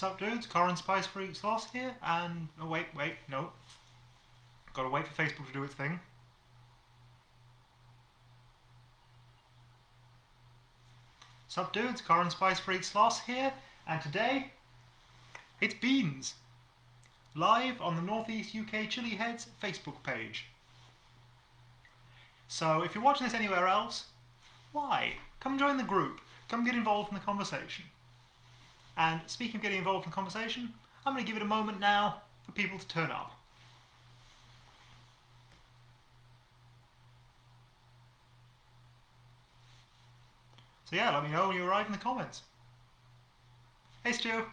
Sup dudes, Coran Spice Freak Sloss here, and oh wait, no. Gotta wait for Facebook to do its thing. Sup dudes, Coran Spice Freak Sloss here, and today, it's beans. Live on the Northeast UK Chilli-heads Facebook page. So if you're watching this anywhere else, why? Come join the group, come get involved in the conversation. And speaking of getting involved in the conversation, I'm going to give it a moment now for people to turn up. So yeah, let me know when you arrive in the comments. Hey Stu!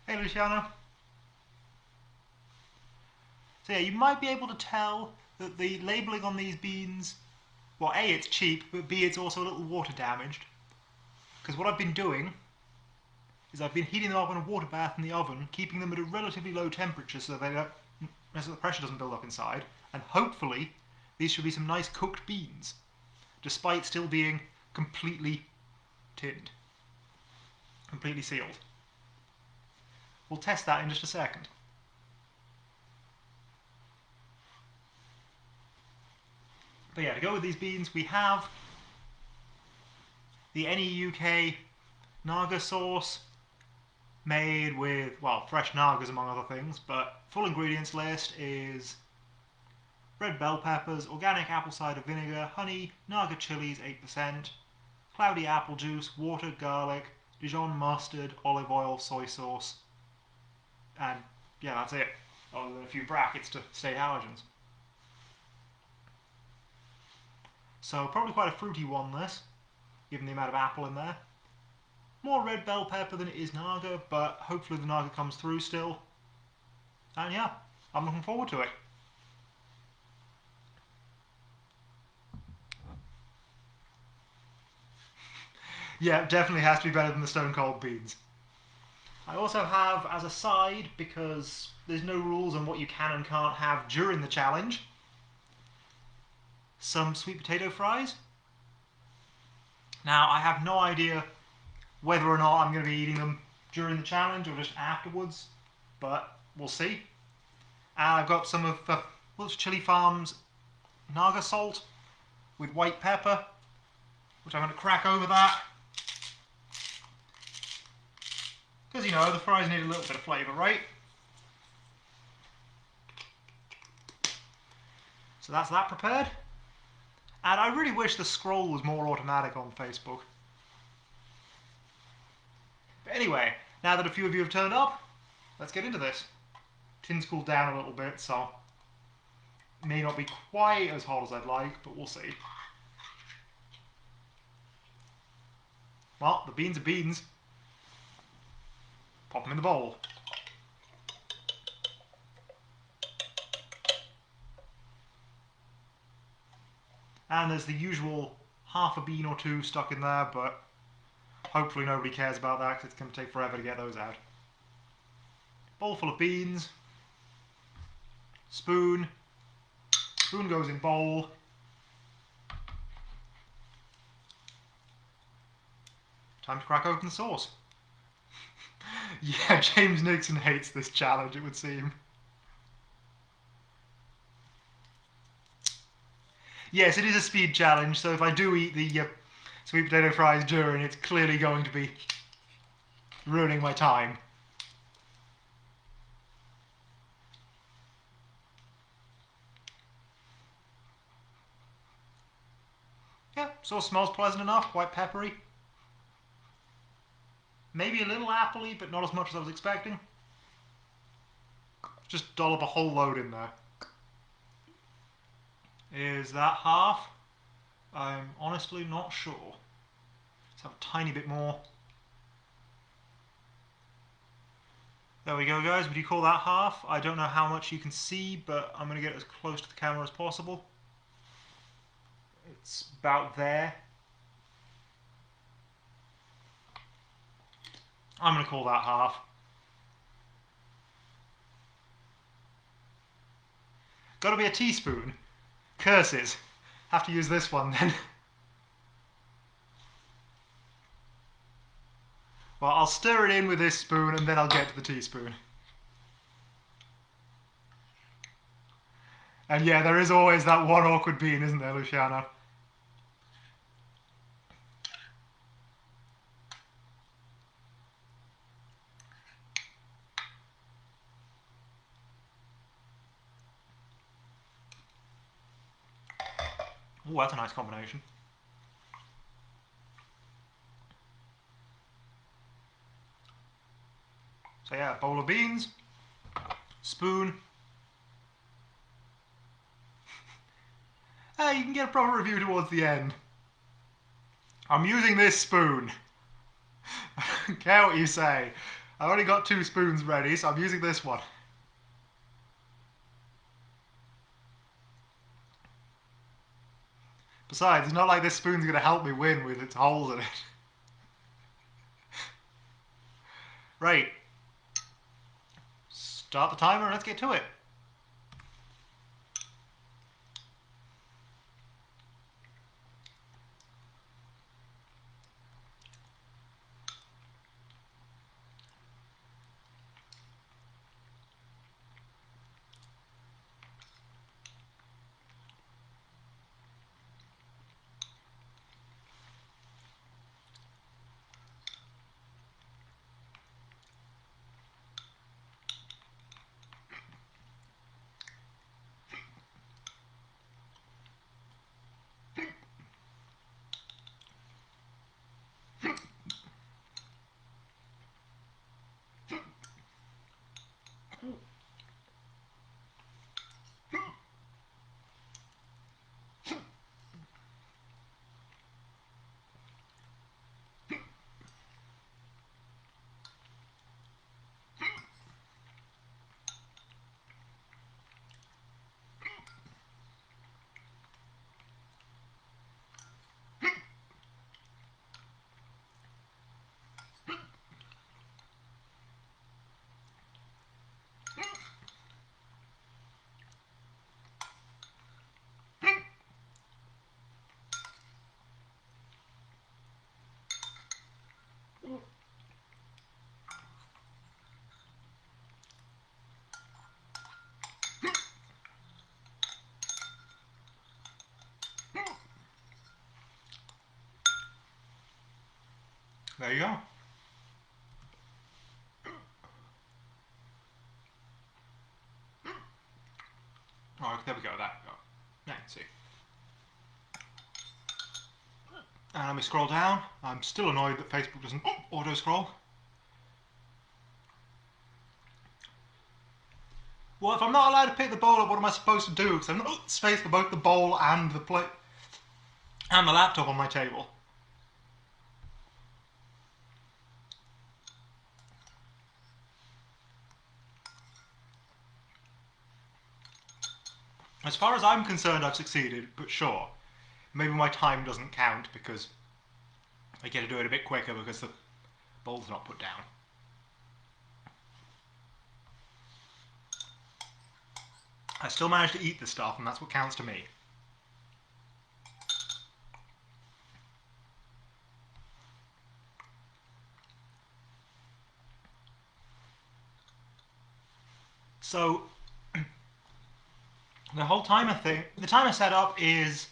Hey Luciana! So yeah, you might be able to tell that the labelling on these beans, well A, it's cheap, but B, it's also a little water damaged. Because what I've been doing is I've been heating them up in a water bath in the oven, keeping them at a relatively low temperature so that the pressure doesn't build up inside, and hopefully these should be some nice cooked beans, despite still being completely tinned, completely sealed. We'll test that in just a second. But yeah, to go with these beans, we have the NEUK Naga sauce made with, well, fresh Nagas among other things, but full ingredients list is red bell peppers, organic apple cider vinegar, honey, Naga chilies 8%, cloudy apple juice, water, garlic, Dijon mustard, olive oil, soy sauce, and yeah, that's it. Other than a few brackets to state allergens. So probably quite a fruity one, this, given the amount of apple in there. More red bell pepper than it is Naga, but hopefully the Naga comes through still. And yeah, I'm looking forward to it. Yeah, definitely has to be better than the Stone Cold beans. I also have, as a side, because there's no rules on what you can and can't have during the challenge, some sweet potato fries. Now, I have no idea whether or not I'm going to be eating them during the challenge or just afterwards, but we'll see. And I've got some of Wilt's Chili Farm's Naga salt with white pepper, which I'm going to crack over that. Because, you know, the fries need a little bit of flavour, right? So that's that prepared. And I really wish the scroll was more automatic on Facebook. But anyway, now that a few of you have turned up, let's get into this. Tin's cooled down a little bit, so it may not be quite as hot as I'd like, but we'll see. Well, the beans are beans. Pop them in the bowl. And there's the usual half a bean or two stuck in there, but hopefully nobody cares about that because it's going to take forever to get those out. Bowl full of beans. Spoon. Spoon goes in bowl. Time to crack open the sauce. Yeah, James Nixon hates this challenge, it would seem. Yes, it is a speed challenge, so if I do eat the sweet potato fries during, it's clearly going to be ruining my time. Yeah, sauce smells pleasant enough, quite peppery. Maybe a little appley, but not as much as I was expecting. Just dollop a whole load in there. Is that half? I'm honestly not sure. Let's have a tiny bit more. There we go, guys. Would you call that half? I don't know how much you can see, but I'm going to get as close to the camera as possible. It's about there. I'm going to call that half. Got to be a teaspoon. Curses. Have to use this one then. Well, I'll stir it in with this spoon and then I'll get to the teaspoon. And yeah, there is always that one awkward bean, isn't there, Luciano? Oh, that's a nice combination. So yeah, bowl of beans, spoon. Hey, you can get a proper review towards the end. I'm using this spoon. I don't care what you say. I've already got 2 spoons ready, so I'm using this one. Besides, it's not like this spoon's going to help me win with its holes in it. Right. Start the timer and let's get to it. There you go. Oh, there we go, that. Now, see. And let me scroll down. I'm still annoyed that Facebook doesn't auto-scroll. Well, if I'm not allowed to pick the bowl up, what am I supposed to do? Because I've not space for both the bowl and the plate and the laptop on my table. As far as I'm concerned, I've succeeded, but sure. Maybe my time doesn't count because I get to do it a bit quicker because the bowl's not put down. I still managed to eat the stuff, and that's what counts to me. So, the whole timer thing, the timer setup is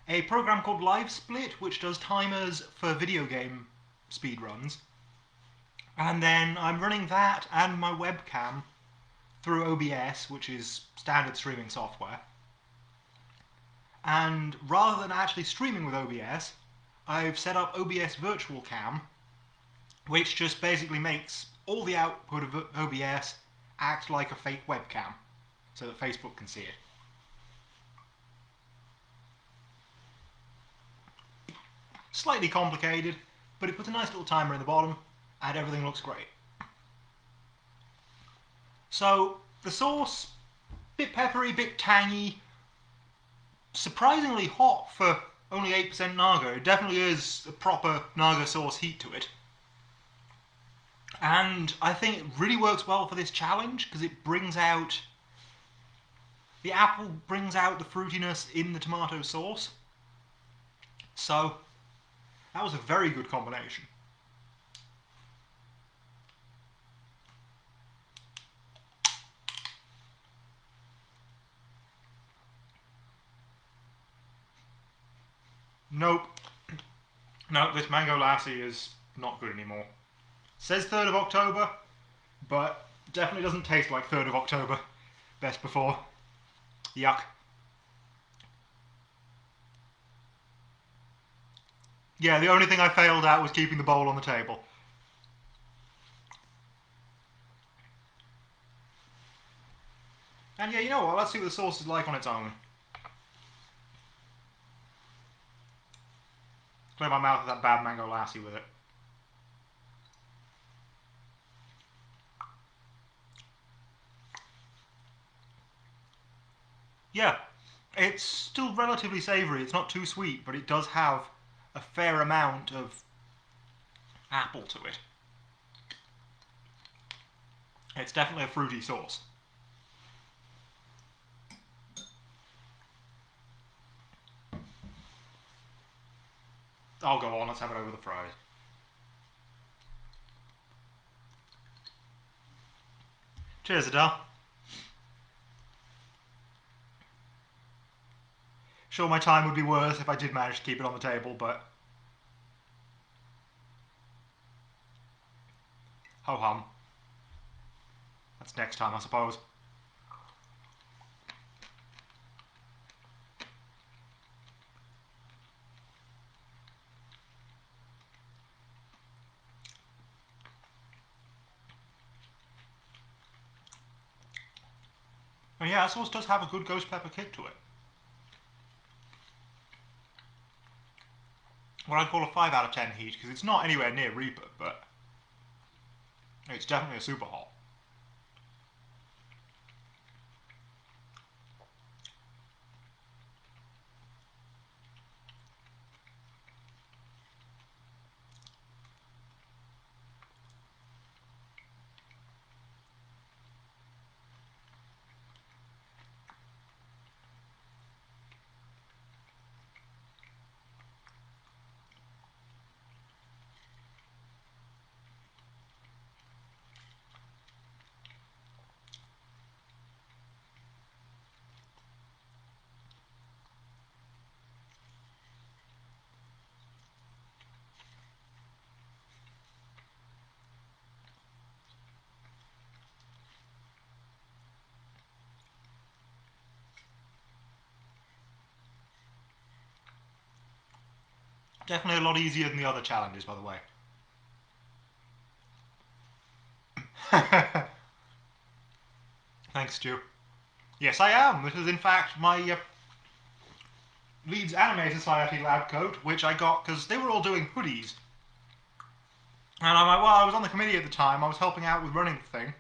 a program called LiveSplit, which does timers for video game speedruns. And then I'm running that and my webcam through OBS, which is standard streaming software. And rather than actually streaming with OBS, I've set up OBS Virtual Cam, which just basically makes all the output of OBS act like a fake webcam, so that Facebook can see it. Slightly complicated, but it puts a nice little timer in the bottom, and everything looks great. So, the sauce, bit peppery, bit tangy, surprisingly hot for only 8% Naga. It definitely is a proper Naga sauce heat to it. And I think it really works well for this challenge because it brings out... The apple brings out the fruitiness in the tomato sauce. So, that was a very good combination. Nope. No, this mango lassi is not good anymore. Says 3rd of October, but definitely doesn't taste like 3rd of October. Best before. Yuck. Yeah, the only thing I failed at was keeping the bowl on the table. And yeah, you know what? Let's see what the sauce is like on its own. Clear my mouth of that bad mango lassi with it. Yeah, it's still relatively savoury. It's not too sweet, but it does have a fair amount of apple to it. It's definitely a fruity sauce. I'll go on, let's have it over the fries. Cheers, Adele. Sure, my time would be worse if I did manage to keep it on the table, but... ho-hum. That's next time, I suppose. And yeah, that sauce does have a good ghost pepper kick to it. What I'd call a 5 out of 10 heat, because it's not anywhere near Reaper, but it's definitely a super hot. Definitely a lot easier than the other challenges, by the way. Thanks, Stu. Yes, I am. This is, in fact, my Leeds Anime Society lab coat, which I got because they were all doing hoodies. And I'm like, well, I was on the committee at the time. I was helping out with running the thing.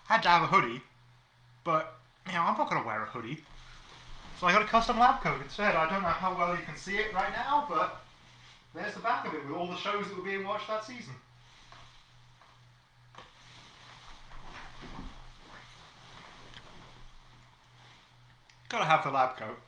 I had to have a hoodie, but, you know, I'm not going to wear a hoodie. So I got a custom lab coat instead. I don't know how well you can see it right now, but there's the back of it with all the shows that were being watched that season. Gotta have the lab coat.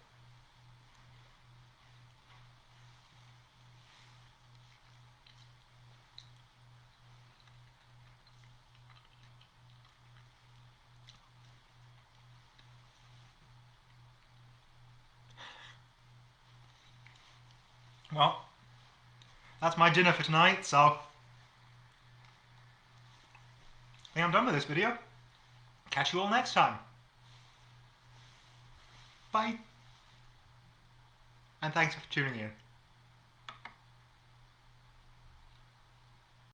Well, that's my dinner for tonight, so I think I'm done with this video. Catch you all next time. Bye. And thanks for tuning in.